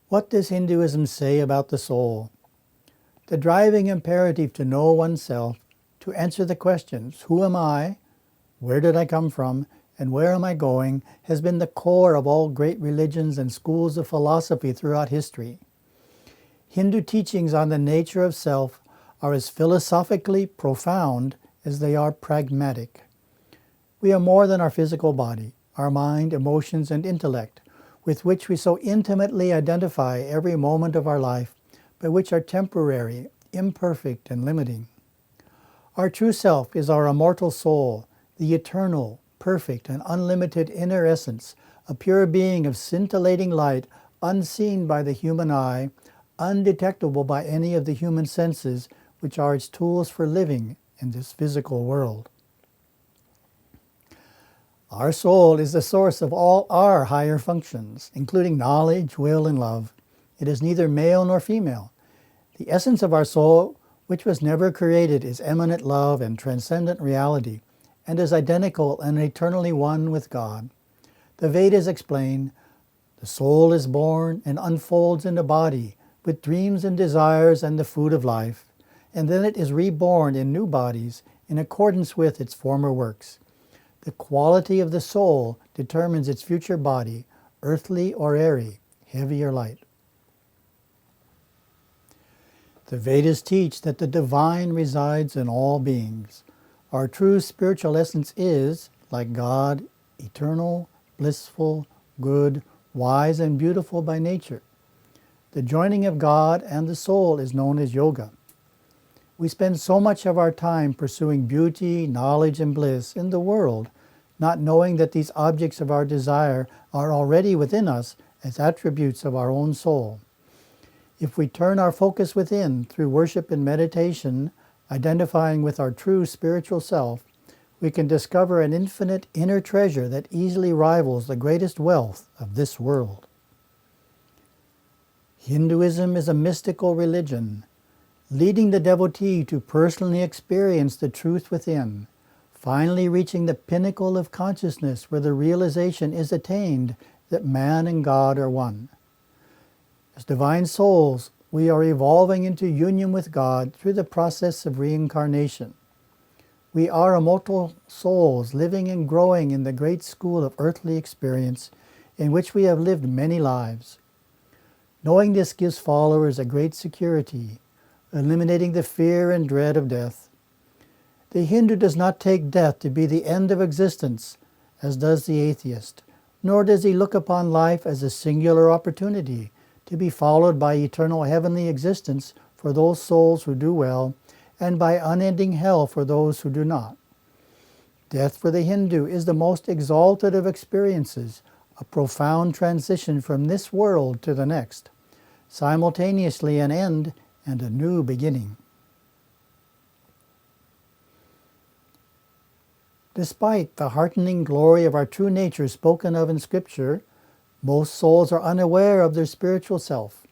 What does Hinduism say about the soul? The driving imperative to know oneself, to answer the questions, who am I, where did I come from, and where am I going, has been the core of all great religions and schools of philosophy throughout history. Hindu teachings on the nature of self are as philosophically profound as they are pragmatic. We are more than our physical body, our mind, emotions, and intellect, with which we so intimately identify every moment of our life, but which are temporary, imperfect, and limiting. Our true self is our immortal soul, the eternal, perfect, and unlimited inner essence, a pure being of scintillating light, unseen by the human eye, undetectable by any of the human senses, which are its tools for living in this physical world. Our soul is the source of all our higher functions, including knowledge, will, and love. It is neither male nor female. The essence of our soul, which was never created, is eminent love and transcendent reality, and is identical and eternally one with God. The Vedas explain, the soul is born and unfolds in the body, with dreams and desires and the food of life, and then it is reborn in new bodies in accordance with its former works. The quality of the soul determines its future body, earthly or airy, heavy or light. The Vedas teach that the divine resides in all beings. Our true spiritual essence is, like God, eternal, blissful, good, wise, and beautiful by nature. The joining of God and the soul is known as yoga. We spend so much of our time pursuing beauty, knowledge, and bliss in the world, not knowing that these objects of our desire are already within us as attributes of our own soul. If we turn our focus within through worship and meditation, identifying with our true spiritual self, we can discover an infinite inner treasure that easily rivals the greatest wealth of this world. Hinduism is a mystical religion, leading the devotee to personally experience the truth within, finally reaching the pinnacle of consciousness where the realization is attained that man and God are one. As divine souls, we are evolving into union with God through the process of reincarnation. We are immortal souls living and growing in the great school of earthly experience in which we have lived many lives. Knowing this gives followers a great security, eliminating the fear and dread of death. The Hindu does not take death to be the end of existence, as does the atheist, nor does he look upon life as a singular opportunity to be followed by eternal heavenly existence for those souls who do well, and by unending hell for those who do not. Death for the Hindu is the most exalted of experiences, a profound transition from this world to the next, simultaneously an end and a new beginning. Despite the heartening glory of our true nature spoken of in Scripture, most souls are unaware of their spiritual self.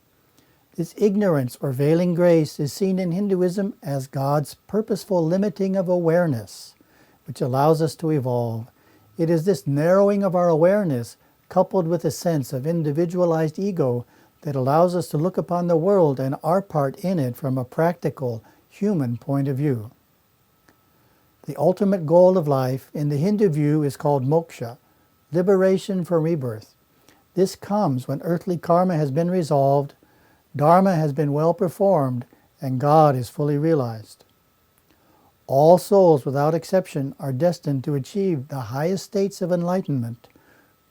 This ignorance or veiling grace is seen in Hinduism as God's purposeful limiting of awareness, which allows us to evolve. It is this narrowing of our awareness, coupled with a sense of individualized ego, that allows us to look upon the world and our part in it from a practical, human point of view. The ultimate goal of life in the Hindu view is called moksha, liberation from rebirth. This comes when earthly karma has been resolved, dharma has been well performed, and God is fully realized. All souls, without exception, are destined to achieve the highest states of enlightenment,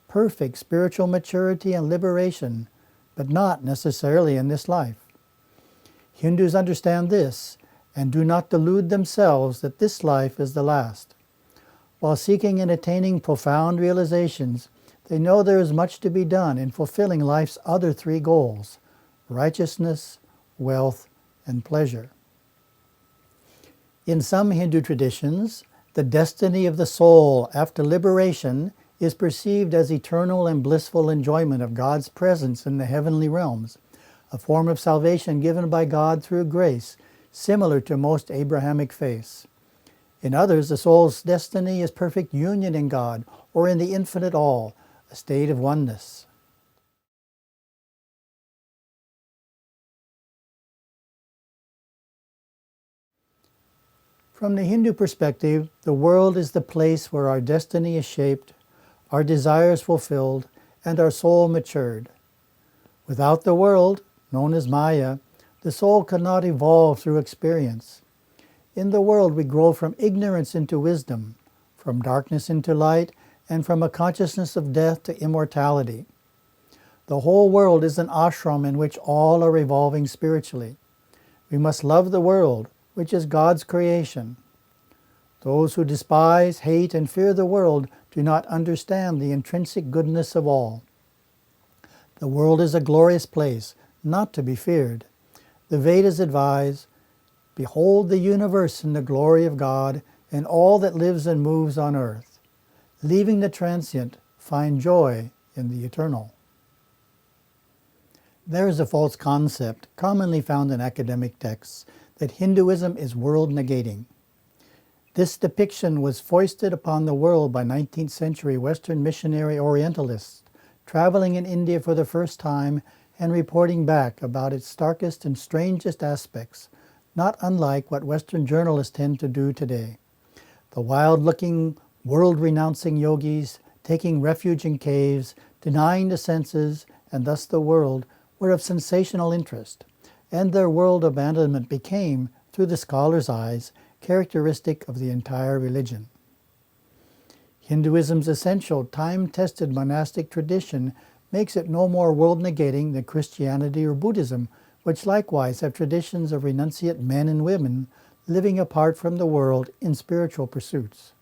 perfect spiritual maturity and liberation, but not necessarily in this life. Hindus understand this and do not delude themselves that this life is the last. While seeking and attaining profound realizations, they know there is much to be done in fulfilling life's other three goals: righteousness, wealth, and pleasure. In some Hindu traditions, the destiny of the soul after liberation is perceived as eternal and blissful enjoyment of God's presence in the heavenly realms, a form of salvation given by God through grace, similar to most Abrahamic faiths. In others, the soul's destiny is perfect union in God or in the infinite all, a state of oneness. From the Hindu perspective, the world is the place where our destiny is shaped, our desires fulfilled, and our soul matured. Without the world, known as Maya, the soul cannot evolve through experience. In the world we grow from ignorance into wisdom, from darkness into light, and from a consciousness of death to immortality. The whole world is an ashram in which all are evolving spiritually. We must love the world, which is God's creation. Those who despise, hate, and fear the world do not understand the intrinsic goodness of all. The world is a glorious place, not to be feared. The Vedas advise, "Behold the universe in the glory of God, and all that lives and moves on earth. Leaving the transient, find joy in the eternal." There is a false concept, commonly found in academic texts, that Hinduism is world-negating. This depiction was foisted upon the world by 19th century Western missionary Orientalists, traveling in India for the first time and reporting back about its starkest and strangest aspects, not unlike what Western journalists tend to do today. The wild-looking, world-renouncing yogis, taking refuge in caves, denying the senses, and thus the world, were of sensational interest, and their world abandonment became, through the scholar's eyes, characteristic of the entire religion. Hinduism's essential, time-tested monastic tradition makes it no more world-negating than Christianity or Buddhism, which likewise have traditions of renunciate men and women living apart from the world in spiritual pursuits.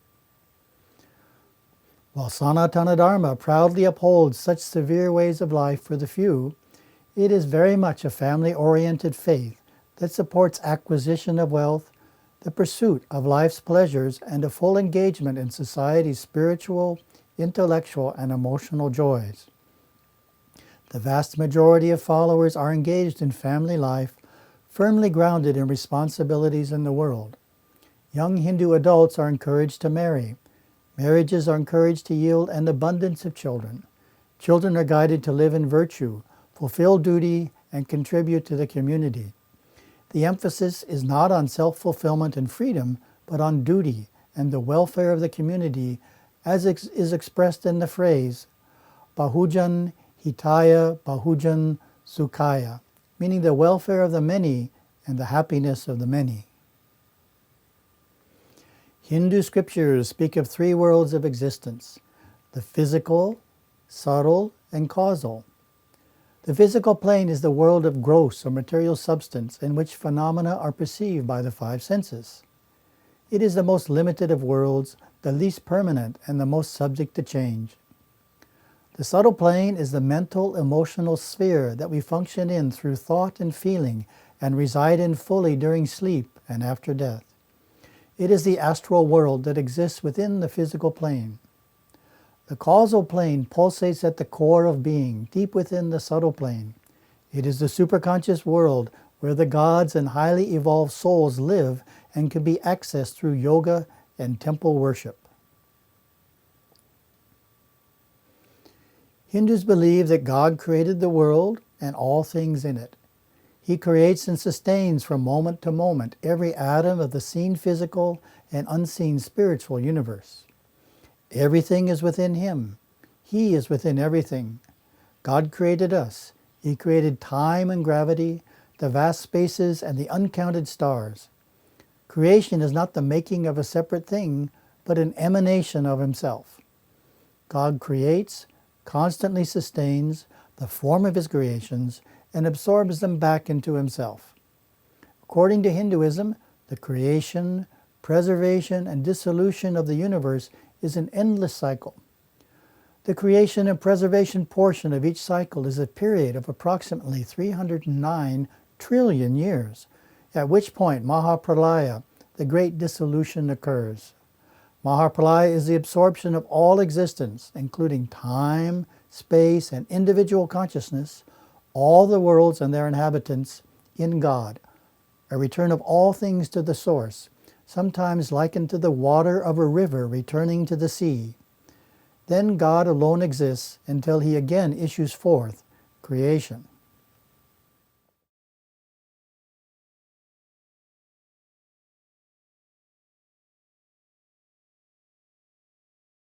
While Sanatana Dharma proudly upholds such severe ways of life for the few, it is very much a family-oriented faith that supports acquisition of wealth, the pursuit of life's pleasures, and a full engagement in society's spiritual, intellectual, and emotional joys. The vast majority of followers are engaged in family life, firmly grounded in responsibilities in the world. Young Hindu adults are encouraged to marry. Marriages are encouraged to yield an abundance of children. Children are guided to live in virtue, fulfill duty, and contribute to the community. The emphasis is not on self-fulfillment and freedom, but on duty and the welfare of the community, as is expressed in the phrase, Bahujan Hitaya Bahujan Sukhaya, meaning the welfare of the many and the happiness of the many. Hindu scriptures speak of three worlds of existence: the physical, subtle, and causal. The physical plane is the world of gross or material substance in which phenomena are perceived by the five senses. It is the most limited of worlds, the least permanent, and the most subject to change. The subtle plane is the mental, emotional sphere that we function in through thought and feeling and reside in fully during sleep and after death. It is the astral world that exists within the physical plane. The causal plane pulsates at the core of being, deep within the subtle plane. It is the superconscious world where the gods and highly evolved souls live and can be accessed through yoga and temple worship. Hindus believe that God created the world and all things in it. He creates and sustains from moment to moment every atom of the seen physical and unseen spiritual universe. Everything is within Him. He is within everything. God created us. He created time and gravity, the vast spaces, and the uncounted stars. Creation is not the making of a separate thing, but an emanation of Himself. God creates, constantly sustains the form of His creations, and absorbs them back into Himself. According to Hinduism, the creation, preservation, and dissolution of the universe is an endless cycle. The creation and preservation portion of each cycle is a period of approximately 309 trillion years, at which point Mahapralaya, the great dissolution, occurs. Mahapralaya is the absorption of all existence, including time, space, and individual consciousness, all the worlds and their inhabitants, in God, a return of all things to the source, sometimes likened to the water of a river returning to the sea. Then God alone exists until He again issues forth creation.